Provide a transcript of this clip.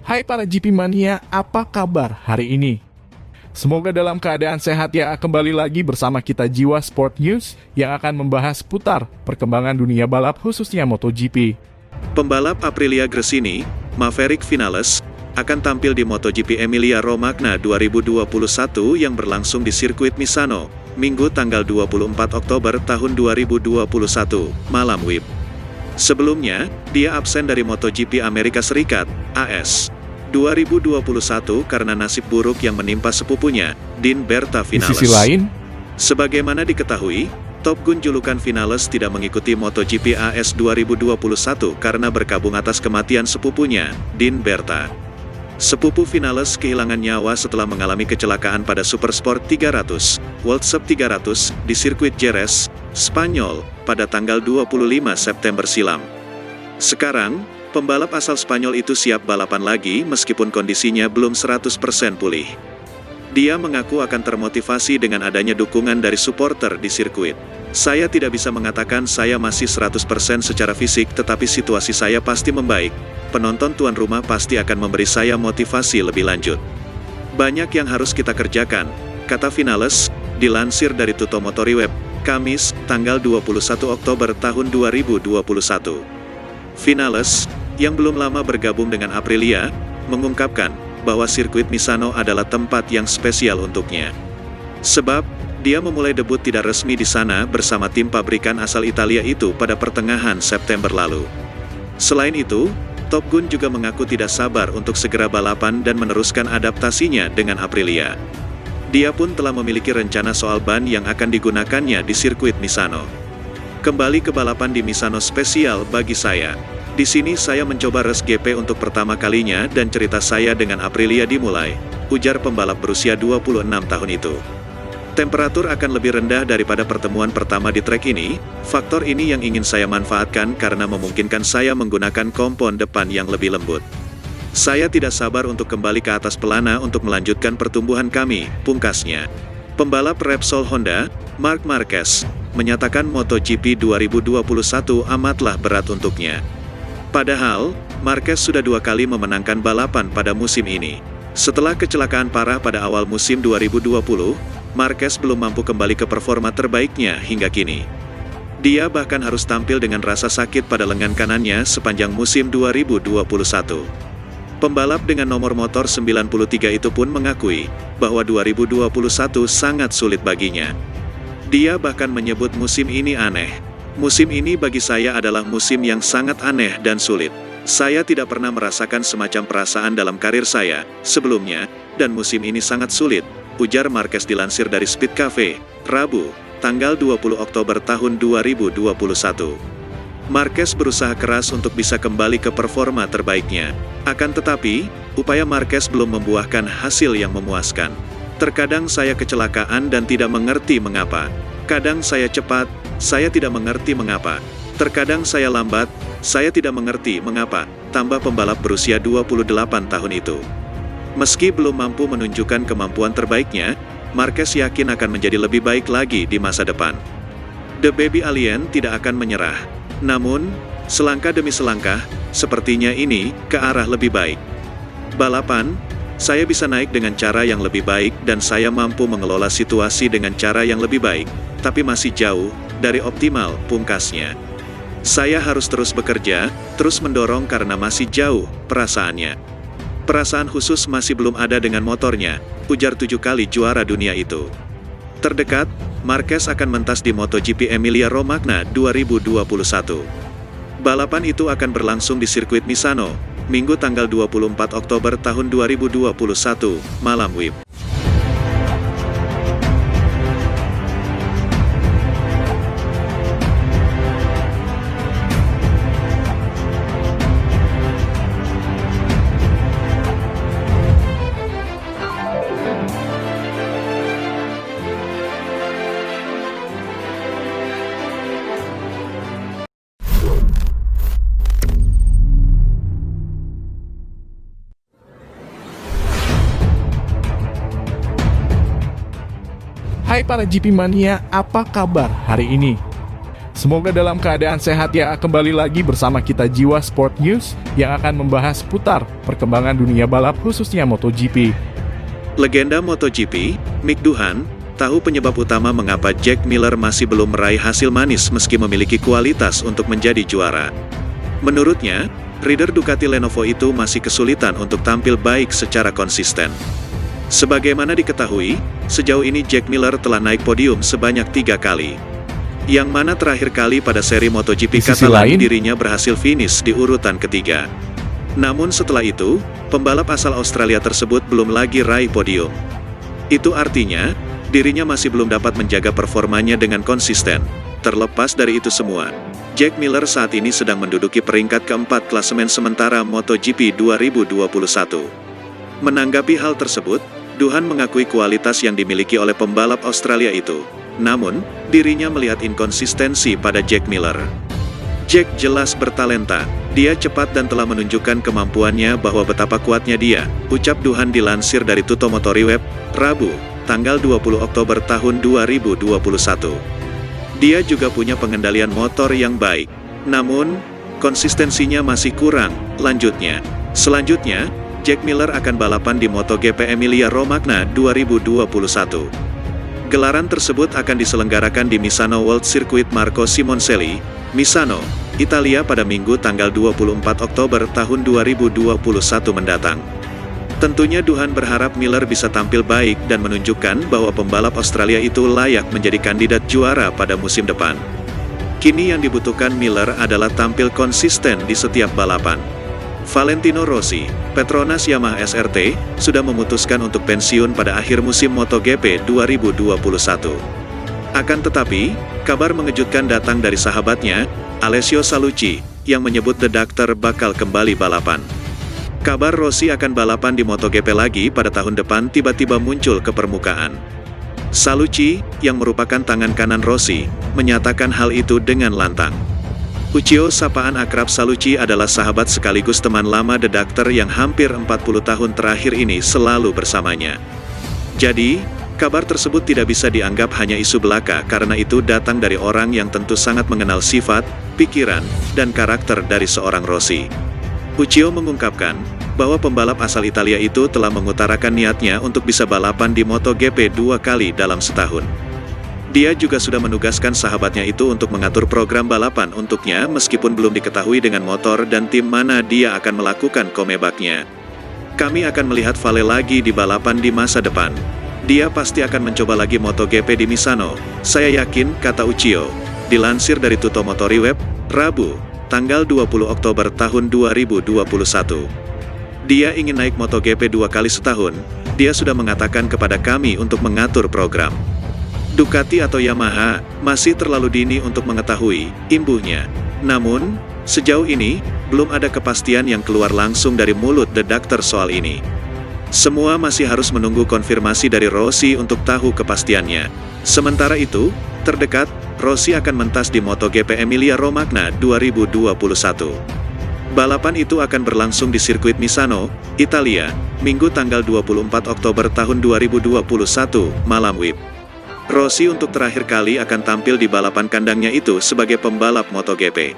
Hai para GP Mania, apa kabar hari ini? Semoga dalam keadaan sehat ya. Kembali lagi bersama kita Jiwa Sport News yang akan membahas putar perkembangan dunia balap khususnya MotoGP. Pembalap Aprilia Gresini, Maverick Vinales, akan tampil di MotoGP Emilia-Romagna 2021 yang berlangsung di sirkuit Misano, Minggu tanggal 24 Oktober tahun 2021, malam WIB. Sebelumnya, dia absen dari MotoGP Amerika Serikat, AS, 2021 karena nasib buruk yang menimpa sepupunya, Dean Berta Vinales. Di sisi lain, sebagaimana diketahui, Top Gun julukan Vinales tidak mengikuti MotoGP AS 2021 karena berkabung atas kematian sepupunya, Dean Berta. Sepupu Vinales kehilangan nyawa setelah mengalami kecelakaan pada Supersport 300, World Cup 300, di sirkuit Jerez, Spanyol, pada tanggal 25 September silam. Sekarang, pembalap asal Spanyol itu siap balapan lagi meskipun kondisinya belum 100% pulih. Dia mengaku akan termotivasi dengan adanya dukungan dari supporter di sirkuit. Saya tidak bisa mengatakan saya masih 100% secara fisik, tetapi situasi saya pasti membaik. Penonton tuan rumah pasti akan memberi saya motivasi lebih lanjut. Banyak yang harus kita kerjakan, kata Vinales, dilansir dari Tutto Motori Web, Kamis, tanggal 21 Oktober tahun 2021. Vinales, yang belum lama bergabung dengan Aprilia, mengungkapkan bahwa sirkuit Misano adalah tempat yang spesial untuknya. Sebab, dia memulai debut tidak resmi di sana bersama tim pabrikan asal Italia itu pada pertengahan September lalu. Selain itu, Top Gun juga mengaku tidak sabar untuk segera balapan dan meneruskan adaptasinya dengan Aprilia. Dia pun telah memiliki rencana soal ban yang akan digunakannya di sirkuit Misano. Kembali ke balapan di Misano spesial bagi saya. Di sini saya mencoba race GP untuk pertama kalinya dan cerita saya dengan Aprilia dimulai, ujar pembalap berusia 26 tahun itu. Temperatur akan lebih rendah daripada pertemuan pertama di trek ini. Faktor ini yang ingin saya manfaatkan karena memungkinkan saya menggunakan kompon depan yang lebih lembut. Saya tidak sabar untuk kembali ke atas pelana untuk melanjutkan pertumbuhan kami, pungkasnya. Pembalap Repsol Honda, Marc Marquez, menyatakan MotoGP 2021 amatlah berat untuknya. Padahal, Marquez sudah 2 kali memenangkan balapan pada musim ini. Setelah kecelakaan parah pada awal musim 2020, Marquez belum mampu kembali ke performa terbaiknya hingga kini. Dia bahkan harus tampil dengan rasa sakit pada lengan kanannya sepanjang musim 2021. Pembalap dengan nomor motor 93 itu pun mengakui bahwa 2021 sangat sulit baginya. Dia bahkan menyebut musim ini aneh. Musim ini bagi saya adalah musim yang sangat aneh dan sulit. Saya tidak pernah merasakan semacam perasaan dalam karir saya sebelumnya, dan musim ini sangat sulit, ujar Marquez dilansir dari Speed Cafe, Rabu, tanggal 20 Oktober tahun 2021. Marquez berusaha keras untuk bisa kembali ke performa terbaiknya. Akan tetapi, upaya Marquez belum membuahkan hasil yang memuaskan. Terkadang saya kecelakaan dan tidak mengerti mengapa. Kadang saya cepat, saya tidak mengerti mengapa. Terkadang saya lambat, saya tidak mengerti mengapa, tambah pembalap berusia 28 tahun itu. Meski belum mampu menunjukkan kemampuan terbaiknya, Marquez yakin akan menjadi lebih baik lagi di masa depan. The Baby Alien tidak akan menyerah. Namun, selangkah demi selangkah, sepertinya ini ke arah lebih baik. Balapan, saya bisa naik dengan cara yang lebih baik dan saya mampu mengelola situasi dengan cara yang lebih baik, tapi masih jauh dari optimal, pungkasnya. Saya harus terus bekerja, terus mendorong karena masih jauh perasaannya. Perasaan khusus masih belum ada dengan motornya, ujar 7 kali juara dunia itu. Terdekat, Marquez akan mentas di MotoGP Emilia-Romagna 2021. Balapan itu akan berlangsung di sirkuit Misano, Minggu tanggal 24 Oktober tahun 2021, malam WIB. Hai para GP Mania, apa kabar hari ini? Semoga dalam keadaan sehat ya. Kembali lagi bersama kita Jiwa Sport News yang akan membahas putar perkembangan dunia balap khususnya MotoGP. Legenda MotoGP, Mick Doohan, tahu penyebab utama mengapa Jack Miller masih belum meraih hasil manis meski memiliki kualitas untuk menjadi juara. Menurutnya, rider Ducati Lenovo itu masih kesulitan untuk tampil baik secara konsisten. Sebagaimana diketahui, sejauh ini Jack Miller telah naik podium sebanyak 3 kali. Yang mana terakhir kali pada seri MotoGP Catalan dirinya berhasil finish di urutan ketiga. Namun setelah itu, pembalap asal Australia tersebut belum lagi raih podium. Itu artinya, dirinya masih belum dapat menjaga performanya dengan konsisten. Terlepas dari itu semua, Jack Miller saat ini sedang menduduki peringkat keempat klasemen sementara MotoGP 2021. Menanggapi hal tersebut, Doohan mengakui kualitas yang dimiliki oleh pembalap Australia itu. Namun, dirinya melihat inkonsistensi pada Jack Miller. Jack jelas bertalenta, dia cepat dan telah menunjukkan kemampuannya bahwa betapa kuatnya dia, ucap Doohan dilansir dari Tutto Motori Web, Rabu, tanggal 20 Oktober tahun 2021. Dia juga punya pengendalian motor yang baik. Namun, konsistensinya masih kurang, lanjutnya. Selanjutnya, Jack Miller akan balapan di MotoGP Emilia-Romagna 2021. Gelaran tersebut akan diselenggarakan di Misano World Circuit Marco Simoncelli, Misano, Italia pada Minggu tanggal 24 Oktober tahun 2021 mendatang. Tentunya Doohan berharap Miller bisa tampil baik dan menunjukkan bahwa pembalap Australia itu layak menjadi kandidat juara pada musim depan. Kini yang dibutuhkan Miller adalah tampil konsisten di setiap balapan. Valentino Rossi, Petronas Yamaha SRT, sudah memutuskan untuk pensiun pada akhir musim MotoGP 2021. Akan tetapi, kabar mengejutkan datang dari sahabatnya, Alessio Salucci, yang menyebut The Doctor bakal kembali balapan. Kabar Rossi akan balapan di MotoGP lagi pada tahun depan tiba-tiba muncul ke permukaan. Salucci, yang merupakan tangan kanan Rossi, menyatakan hal itu dengan lantang. Uccio, sapaan akrab Salucci, adalah sahabat sekaligus teman lama The Doctor yang hampir 40 tahun terakhir ini selalu bersamanya. Jadi, kabar tersebut tidak bisa dianggap hanya isu belaka karena itu datang dari orang yang tentu sangat mengenal sifat, pikiran, dan karakter dari seorang Rossi. Uccio mengungkapkan bahwa pembalap asal Italia itu telah mengutarakan niatnya untuk bisa balapan di MotoGP 2 kali dalam setahun. Dia juga sudah menugaskan sahabatnya itu untuk mengatur program balapan untuknya meskipun belum diketahui dengan motor dan tim mana dia akan melakukan komebaknya. Kami akan melihat Vale lagi di balapan di masa depan. Dia pasti akan mencoba lagi MotoGP di Misano, saya yakin, kata Uccio. Dilansir dari Tutto Motori Web, Rabu, tanggal 20 Oktober tahun 2021. Dia ingin naik MotoGP 2 kali setahun, dia sudah mengatakan kepada kami untuk mengatur program. Ducati atau Yamaha, masih terlalu dini untuk mengetahui, imbuhnya. Namun, sejauh ini, belum ada kepastian yang keluar langsung dari mulut The Doctor soal ini. Semua masih harus menunggu konfirmasi dari Rossi untuk tahu kepastiannya. Sementara itu, terdekat, Rossi akan mentas di MotoGP Emilia-Romagna 2021. Balapan itu akan berlangsung di sirkuit Misano, Italia, Minggu tanggal 24 Oktober tahun 2021, malam WIB. Rossi untuk terakhir kali akan tampil di balapan kandangnya itu sebagai pembalap MotoGP.